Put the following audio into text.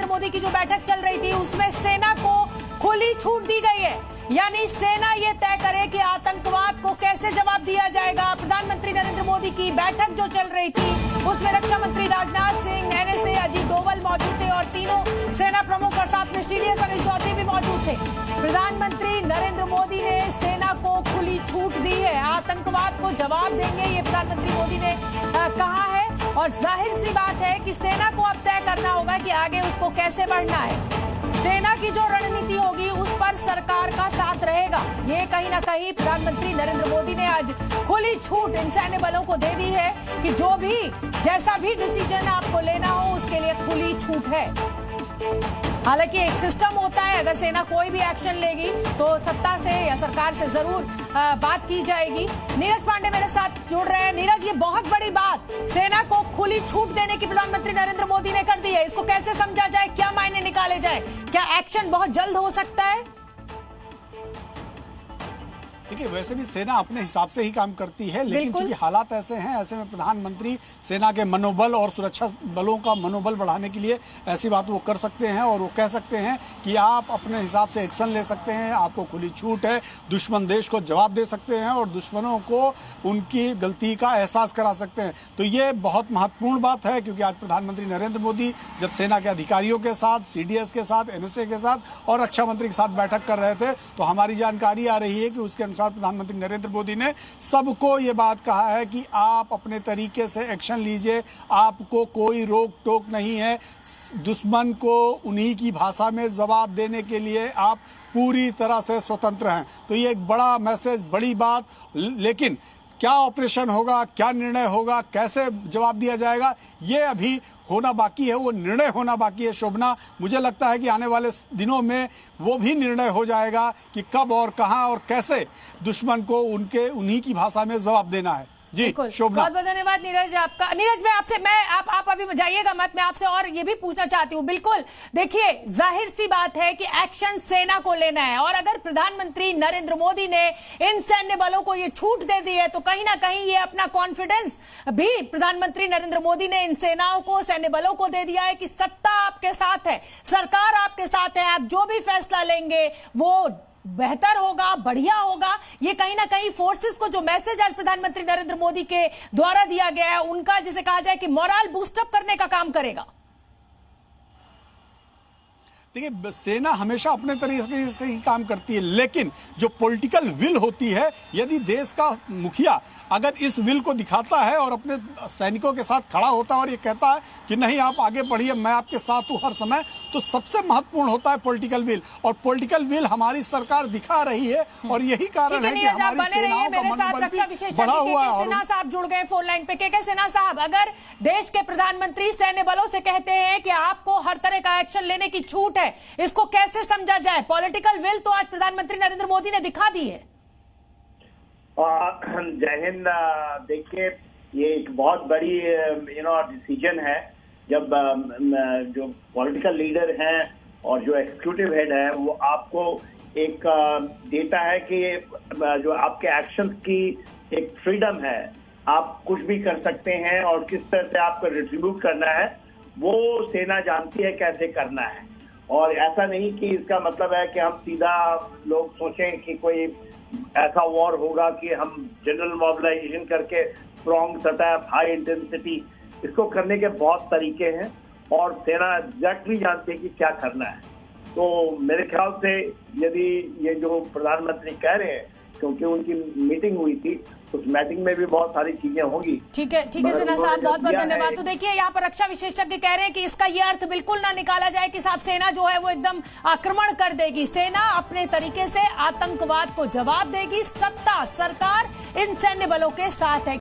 नरेंद्र मोदी की जो बैठक चल रही थी उसमें सेना को खुली छूट दी गई है, यानी सेना ये तय करे कि आतंकवाद को कैसे जवाब दिया जाएगा। प्रधानमंत्री नरेंद्र मोदी की बैठक जो चल रही थी उसमें रक्षा मंत्री राजनाथ सिंह, एनएसए अजीत डोवल मौजूद थे और तीनों सेना प्रमुख और साथ में सीडीएस अनिल चौधरी भी मौजूद थे। प्रधानमंत्री नरेंद्र मोदी ने सेना को खुली छूट दी है, आतंकवाद को जवाब देंगे, ये प्रधानमंत्री मोदी ने कहा है। और जाहिर सी बात है कि सेना को अब तय करना होगा कि आगे उसको कैसे बढ़ना है। सेना की जो रणनीति होगी उस पर सरकार का साथ रहेगा। ये कहीं ना कहीं प्रधानमंत्री नरेंद्र मोदी ने आज खुली छूट इन सैन्य बलों को दे दी है कि जो भी जैसा भी डिसीजन आपको लेना हो उसके लिए खुली छूट है। हालांकि एक सिस्टम होता है, अगर सेना कोई भी एक्शन लेगी तो सत्ता से या सरकार से जरूर बात की जाएगी। नीरज पांडे मेरे साथ जुड़ रहे हैं। नीरज, ये बहुत बड़ी बात सेना को खुली छूट देने की प्रधानमंत्री नरेंद्र मोदी ने कर दी है, इसको कैसे समझा जाए, क्या मायने निकाले जाए, क्या एक्शन बहुत जल्द हो सकता है? देखिए, वैसे भी सेना अपने हिसाब से ही काम करती है, लेकिन चूंकि हालात ऐसे हैं, ऐसे में प्रधानमंत्री सेना के मनोबल और सुरक्षा बलों का मनोबल बढ़ाने के लिए ऐसी बात वो कर सकते हैं और वो कह सकते हैं कि आप अपने हिसाब से एक्शन ले सकते हैं, आपको खुली छूट है, दुश्मन देश को जवाब दे सकते हैं और दुश्मनों को उनकी गलती का एहसास करा सकते हैं। तो ये बहुत महत्वपूर्ण बात है, क्योंकि आज प्रधानमंत्री नरेंद्र मोदी जब सेना के अधिकारियों के साथ, सीडीएस के साथ, एनएसए के साथ और रक्षा मंत्री के साथ बैठक कर रहे थे, तो हमारी जानकारी आ रही है कि उसके अनुसार प्रधानमंत्री नरेंद्र मोदी ने सबको ये बात कहा है कि आप अपने तरीके से एक्शन लीजिए, आपको कोई रोक टोक नहीं है, दुश्मन को उन्हीं की भाषा में जवाब देने के लिए आप पूरी तरह से स्वतंत्र हैं। तो ये एक बड़ा मैसेज, बड़ी बात। लेकिन क्या ऑपरेशन होगा, क्या निर्णय होगा, कैसे जवाब दिया जाएगा, ये अभी होना बाकी है, वो निर्णय होना बाकी है। शोभना, मुझे लगता है कि आने वाले दिनों में वो भी निर्णय हो जाएगा कि कब और कहां और कैसे दुश्मन को उन्हीं की भाषा में जवाब देना है। जी शोभना, बहुत बहुत धन्यवाद नीरज आपका। नीरज, आप अभी जाइएगा मत, मैं आपसे और ये भी पूछना चाहती हूँ। बिल्कुल, देखिए जाहिर सी बात है कि एक्शन सेना को लेना है और अगर प्रधानमंत्री नरेंद्र मोदी ने इन सैन्य बलों को ये छूट दे दी है तो कहीं ना कहीं ये अपना कॉन्फिडेंस भी प्रधानमंत्री नरेंद्र मोदी ने इन सेनाओं को, सैन्य बलों को दे दिया है कि सत्ता आपके साथ है, सरकार आपके साथ है, आप जो भी फैसला लेंगे वो बेहतर होगा, बढ़िया होगा। ये कहीं ना कहीं फोर्सेस को जो मैसेज आज प्रधानमंत्री नरेंद्र मोदी के द्वारा दिया गया है उनका, जिसे कहा जाए कि मोरल बूस्टअप करने का काम करेगा। देखिए, सेना हमेशा अपने तरीके से ही काम करती है, लेकिन जो पॉलिटिकल विल होती है, यदि देश का मुखिया अगर इस विल को दिखाता है और अपने सैनिकों के साथ खड़ा होता है और ये कहता है कि नहीं आप आगे बढ़िए, मैं आपके साथ हूं हर समय, तो सबसे महत्वपूर्ण होता है पॉलिटिकल विल। और पॉलिटिकल विल हमारी सरकार दिखा रही है और यही कारण है कि हमारी सेनाओं का मनोबल भी बढ़ा हुआ है। सिन्हा साहब जुड़ गए फोन लाइन पे। के सिन्हा साहब, अगर देश के प्रधानमंत्री सैन्य बलों से कहते हैं कि आपको हर तरह का एक्शन लेने की छूट, इसको कैसे समझा जाए? पॉलिटिकल विल तो आज प्रधानमंत्री नरेंद्र मोदी ने दिखा दी है। जय हिंद। देखिए, ये एक बहुत बड़ी डिसीजन है जब जो पॉलिटिकल लीडर हैं और जो एग्जीक्यूटिव हेड है वो आपको एक देता है कि जो आपके एक्शंस की एक फ्रीडम है, आप कुछ भी कर सकते हैं और किस तरह से आपको रिट्रीब्यूट करना है वो सेना जानती है कैसे करना है। और ऐसा नहीं कि इसका मतलब है कि हम सीधा लोग सोचें कि कोई ऐसा वॉर होगा कि हम जनरल मोबिलाइजेशन करके स्ट्रॉन्ग सतह, हाई इंटेंसिटी, इसको करने के बहुत तरीके हैं और सेना एग्जैक्टली जानती है कि क्या करना है। तो मेरे ख्याल से यदि ये जो प्रधानमंत्री कह रहे हैं, क्योंकि उनकी मीटिंग हुई थी, उस मीटिंग में भी बहुत सारी चीजें होंगी। ठीक है सिन्हा साहब, बहुत बहुत धन्यवाद। तो देखिए, यहाँ पर रक्षा विशेषज्ञ कह रहे हैं कि इसका ये अर्थ बिल्कुल ना निकाला जाए कि साहब सेना जो है वो एकदम आक्रमण कर देगी। सेना अपने तरीके से आतंकवाद को जवाब देगी, सत्ता, सरकार इन सैन्य बलों के साथ है।